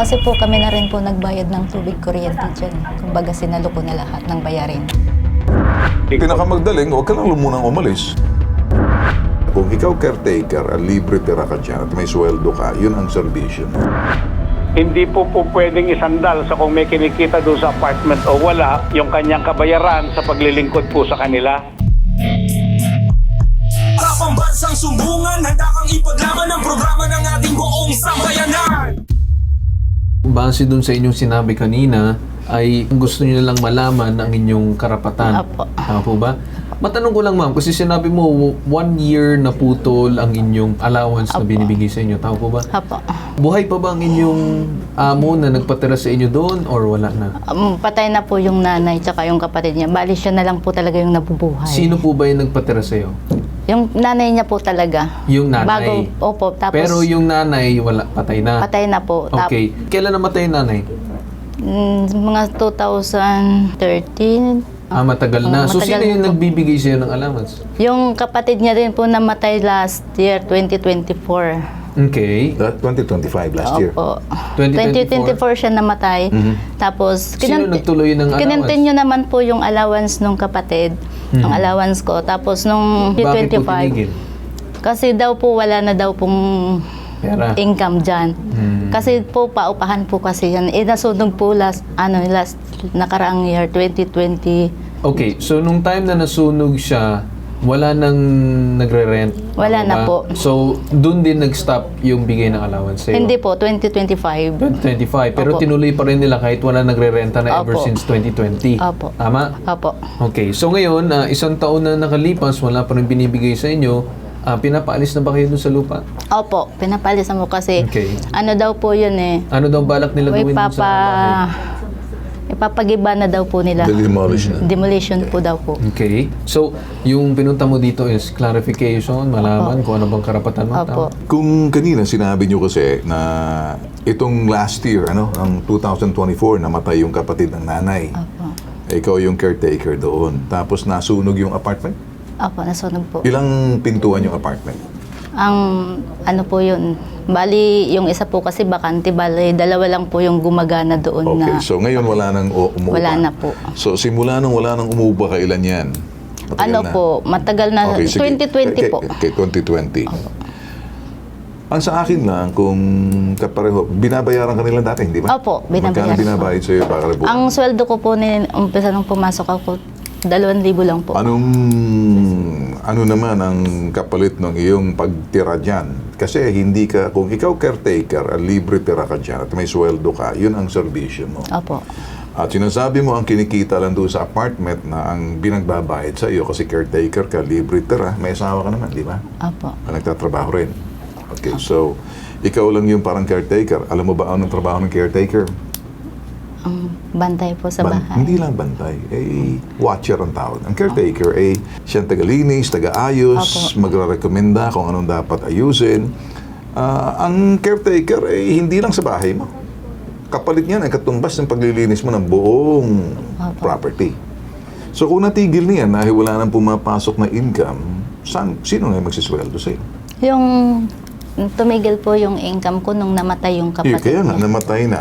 Kasi po kami na rin po nagbayad ng tubig kuryente dyan. Kumbaga sinalo ko na lahat ng bayarin. Pinakamagdaling, huwag ka lang lumunang umalis. Kung ikaw caretaker, libre tira ka dyan at may sweldo ka, yun ang servisyo mo. Hindi po pwedeng isandal sa kung may kinikita doon sa apartment o wala yung kanyang kabayaran sa paglilingkod po sa kanila. Para pambansang sumbungan, handa kang ipaglaban ang programa ng ating buong sambayanan. Base dun sa inyong sinabi kanina, ay gusto niyo lang malaman ang inyong karapatan. Apo. Tama po ba? Matanong ko lang ma'am, kasi sinabi mo 1 year na putol ang inyong allowance na Apo. binibigay sa inyo. Tama po ba? Apo. Buhay pa ba ang inyong amo na nagpatira sa inyo doon or wala na? Patay na po yung nanay tsaka yung kapatid niya. Bali siya na lang po talaga yung nabubuhay. Sino po ba yung nagpatira sa iyo? Yung nanay niya po talaga. Yung nanay? Opo. Tapos, Pero yung nanay, wala, patay na? patay na po. Okay. Kailan namatay yung nanay? Mga 2013. Matagal na. So, matagal sino yung na po. nagbibigay sa'yo ng allowance? Yung kapatid niya rin po namatay last year, 2024. Okay. 2025, last year. Opo. 2024? 2024 siya namatay. Tapos, Sino nagtuloy ng allowance? kinontinue naman po yung allowance nung kapatid, ang allowance ko. Tapos, nung Bakit po 2025, tinigil? kasi daw po wala na daw pong Pera. income dyan. Kasi po, paupahan po kasi yan. Nasunog po last nakaraang year, 2020. Okay, so nung time na nasunog siya, wala nang nagre-rent? Wala Tama na ba? po. So, dun din nag-stop yung bigay ng allowance sa'yo? Hindi po, 2025. 2025. Pero Opo. tinuloy pa rin nila kahit wala nagre-renta na ever Opo. since 2020. Opo. Tama? Opo. Okay, so ngayon, isang taon na nakalipas, wala pa rin binibigay sa inyo. Pinapaalis na ba kayo dun sa lupa? Opo, pinapalisan mo kasi Okay. ano daw po yun eh. Ano daw balak nila May gawin dun sa bahay? ipapagiba na daw po nila. Demolish na. Demolition po daw po. Okay. So, yung pinunta mo dito is clarification, malaman kung ano bang karapatan mo. Opo. Tama? Kung kanina sinabi nyo kasi na itong last year, ang 2024, namatay yung kapatid ng nanay. Opo. Ikaw yung caretaker doon. Tapos nasunog yung apartment. Opo, nasunog po. Ilang pintuan yung apartment? Ang ano po yun, bali yung isa po kasi bakante, bali dalawa lang po yung gumagana doon Okay, na so ngayon wala nang umuupa. wala na po. So simula nung wala nang umuupa, kailan yan? Matagal Ano na. po, matagal na, Okay, sige. 2020 po. Okay, 2020. Ang sa akin lang, kung kapareho, binabayaran ka nila dati, hindi ba? Opo, Magkano binabayaran ko. binabayad sa'yo para rebukan? Ang sweldo ko po umpisa nung pumasok ako, 2,000 lang po. Ano naman ang kapalit ng iyong pagtira dyan? Kasi hindi ka, kung ikaw caretaker, libre tira ka dyan at may sweldo ka, yun ang servisyo mo. Opo. At sinasabi mo ang kinikita lang doon sa apartment na ang binagbabayad sa iyo kasi caretaker ka, libre tira, may asawa ka naman, di ba? Opo. Nagtatrabaho rin. Okay, so ikaw lang yung parang caretaker. Alam mo ba anong trabaho ng caretaker? Ang bantay po sa bahay. Hindi lang bantay, watcher ang tawag. Ang caretaker siyang tagalinis, tagaayos, magre-recommenda kung anong dapat ayusin. Ang caretaker hindi lang sa bahay mo. Kapalit niyan ay katumbas ng paglilinis mo ng buong property. So kung natigil niyan dahil wala nang pumapasok na income, sino nga magsisweldo sa'yo? Yung tumigil po yung income ko nung namatay yung kapatid Kaya nga, niya.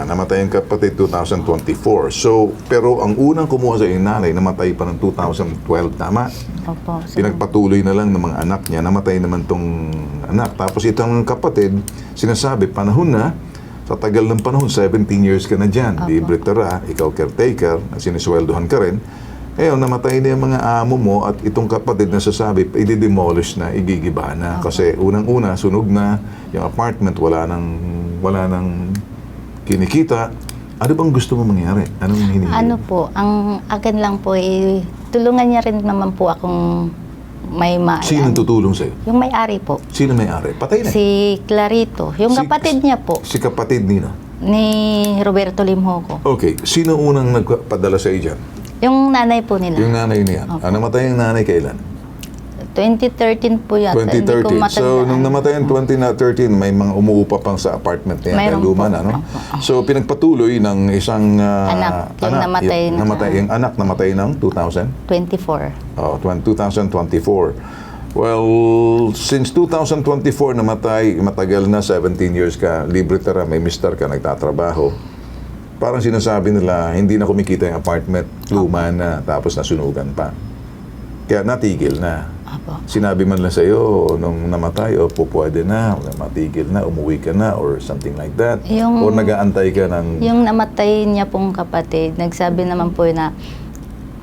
namatay ang kapatid 2024. So, pero ang unang kumuha sa iyong nanay, namatay pa ng 2012, tama? Opo. So, Pinagpatuloy na lang ng mga anak niya, namatay naman tong anak. Tapos itong kapatid, sinasabi, panahon na, sa tagal ng panahon, 17 years ka na dyan, libre tira, ikaw caretaker, sinisweldohan ka rin. Ngayon, namatay na yung mga amo mo at itong kapatid na sasabi, i-demolish na, igigiba na. Kasi unang-una, sunog na, yung apartment, wala nang kinikita. Ano bang gusto mo mangyari? Anong hinihingi? ano po, ang akin lang po tulungan niya rin naman po akong may Sino tutulong sa'yo? Yung may-ari po. Sino may-ari? Patay na. Si Clarito. Yung kapatid niya po, Si kapatid nino. ni Roberto Limhoco. Okay, sino unang nagpadala sa iyo dyan? Yung nanay po nila. Yung nanay niya. Namatay yung nanay kailan? 2013 po yata. Hindi ko 2013. So, nung matandaan. namatay yung 2013, may mga umuupa pang sa apartment niya. Mayroon Luma po. na, no? So, pinagpatuloy ng isang Anak. Yung namatay yung anak namatay ng 2000? 24. Oh, 2024. Well, since 2024 matagal na, 17 years ka, libre tara, may mister ka, nagtatrabaho. Parang sinasabi nila, hindi na kumikita yung apartment, luma na, tapos nasunugan pa. Kaya natigil na. Apo. Sinabi man lang sa'yo, nung namatay, o pwede na, matigil na, umuwi ka na, or something like that. O nag-aantay ka ng... Yung namatay niya pong kapatid, nagsabi naman po na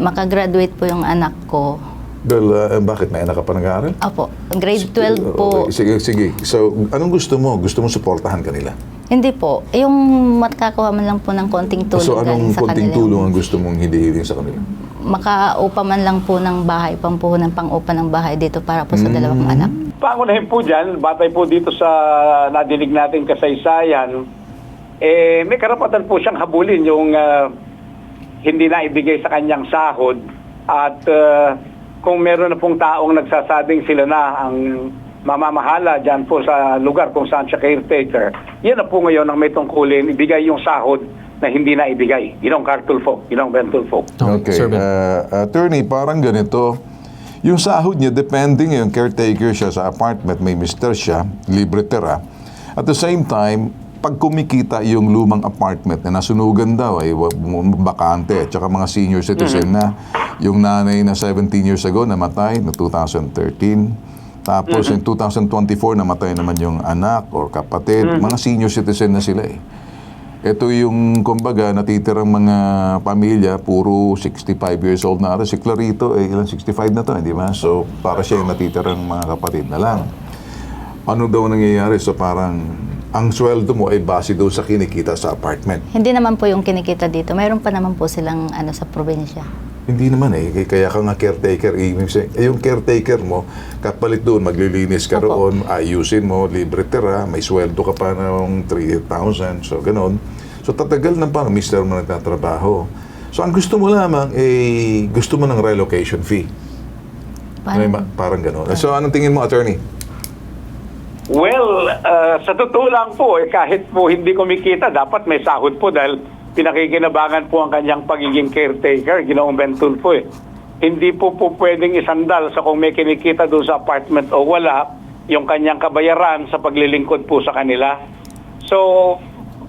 makagraduate po yung anak ko. Well, bakit? May anak ka pa nag-aaral? Apo, grade 12 po. Okay, sige. So, anong gusto mo? Gusto mo suportahan kanila? Hindi po. Yung makakakuha man lang po ng konting tulong So, anong galing sa konting kanila. tulong ang gusto mong hinihiling sa kanila? Makaupa man lang po ng bahay, pampuhunan pang-upa ng bahay dito para po sa dalawang anak. Pangunahin po dyan, batay po dito sa nadinig natin kasaysayan, may karapatan po siyang habulin yung hindi na ibigay sa kanyang sahod at kung meron na pong taong nagsasabing sila na ang mamamahala dyan po sa lugar kung saan siya caretaker, yan na po ngayon ang may tungkulin, ibigay yung sahod na hindi na ibigay. Ginong Cartulfo, Ginong Ben Tulfo. Okay. Sir Ben. Attorney, parang ganito. Yung sahod niya, depending yung caretaker siya sa apartment, may mister siya, libre tira. At the same time, pag kumikita yung lumang apartment na nasunugan daw, ay bakante, at saka mga senior citizen na, yung nanay na 17 years ago namatay, na 2013. Tapos in 2024, namatay naman yung anak or kapatid. Mga senior citizen na sila eh. Ito yung, kumbaga, natitirang mga pamilya, puro 65 years old na. Si Clarito, ilang 65 na to, hindi ba? So, para siya yung natitirang mga kapatid na lang. Ano daw nangyayari? So, parang, ang sweldo mo ay base daw sa kinikita sa apartment. Hindi naman po yung kinikita dito. Mayroon pa naman po silang sa probinsya. Hindi naman eh. Kaya ka nga caretaker. Yung caretaker mo, kapalit doon, maglilinis ka roon, ayusin mo, libre tira, may sweldo ka pa ng 3,000. So, ganon. So, tatagal na pa, mister mo nagtatrabaho. So, ang gusto mo lamang, gusto mo ng relocation fee. Parang ganon. So, anong tingin mo, attorney? Well, sa totoo lang po, kahit po hindi kumikita, dapat may sahod po dahil pinakikinabangan po ang kanyang pagiging caretaker, Ginoong Ben Tulfo eh. Hindi po pwedeng isandal sa kung may kinikita doon sa apartment o wala, yung kanyang kabayaran sa paglilingkod po sa kanila. So,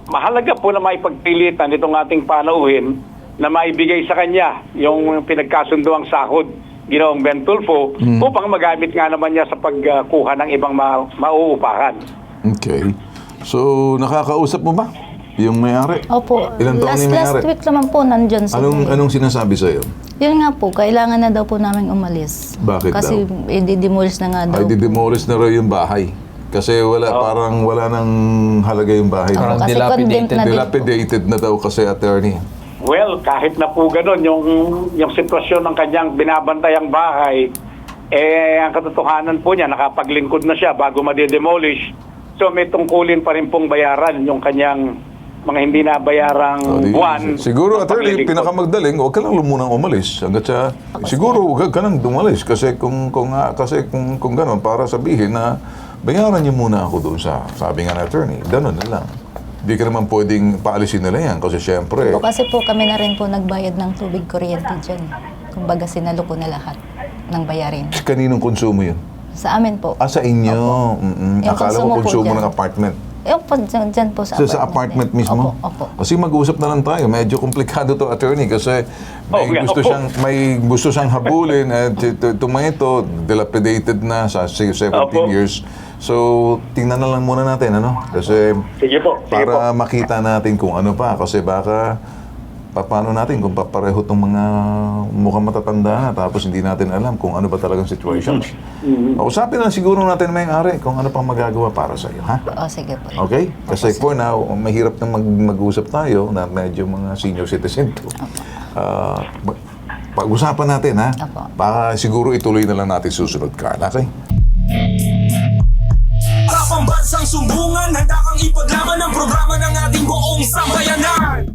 mahalaga po na maipagpilitan itong ating panauhin na maibigay sa kanya yung pinagkasunduang sahod, Ginoong Ben Tulfo, upang magamit nga naman niya sa pagkuha ng ibang mauupahan. Okay. So, nakakausap mo ba yung may-ari? Opo. Ilang taon yung may-ari? Last week naman po nandyan sa... Anong sinasabi sa'yo? Yun nga po, kailangan na daw po namin umalis. Bakit Kasi daw? i-demolish na nga daw. Ay, didemolish na raw yung bahay. Kasi parang wala nang halaga yung bahay. Parang Kasi condemned na din po. Dilapidated na daw kasi, attorney. Well, kahit na po gano'n, yung sitwasyon ng kanyang binabantayang bahay, ang katotohanan po niya, nakapaglingkod na siya bago ma-demolish. So may tungkulin pa rin pong bayaran yung kanyang mga hindi na bayarang buwan. Siguro, attorney, pinakamagdaling, huwag ka lang munang umalis. Siguro, huwag ka lang dumalis. Kasi kung gano'n, para sabihin na bayaran niyo muna ako doon sa, sabi nga na attorney, gano'n na lang. Hindi ka naman pwedeng paalisin nila yan kasi syempre... Po, kasi po kami na rin po nagbayad ng tubig kuryente dyan. Kumbaga sinalo ko na lahat ng bayarin. Kaninong konsumo yun? Sa amin po. Sa inyo. Yung Akala konsumo ko po konsumo dyan. ng apartment. Po, dyan po sa So, apartment. sa apartment mismo? Opo. Kasi mag-usap na lang tayo. Medyo komplikado to, attorney, kasi may gusto siyang habulin at ito, dilapidated na sa 17 years. So, tingnan na lang muna natin, ano? Kasi Sige po. para makita natin kung ano pa. Kasi baka, paano natin kung papareho itong mga mukhang matatanda na tapos hindi natin alam kung ano ba talagang situations. Usapin na siguro natin may-ari kung ano pang magagawa para sa iyo, ha? Sige po. Okay? Kasi for now, mahirap na mag-usap tayo na medyo mga senior citizen to. Pag-usapan natin, ha? Opo. Baka siguro ituloy na lang natin susunod, Carl. Okay? Pambansang sumbungan, handa kang ipaglaban ang programa ng ating buong sambayanan.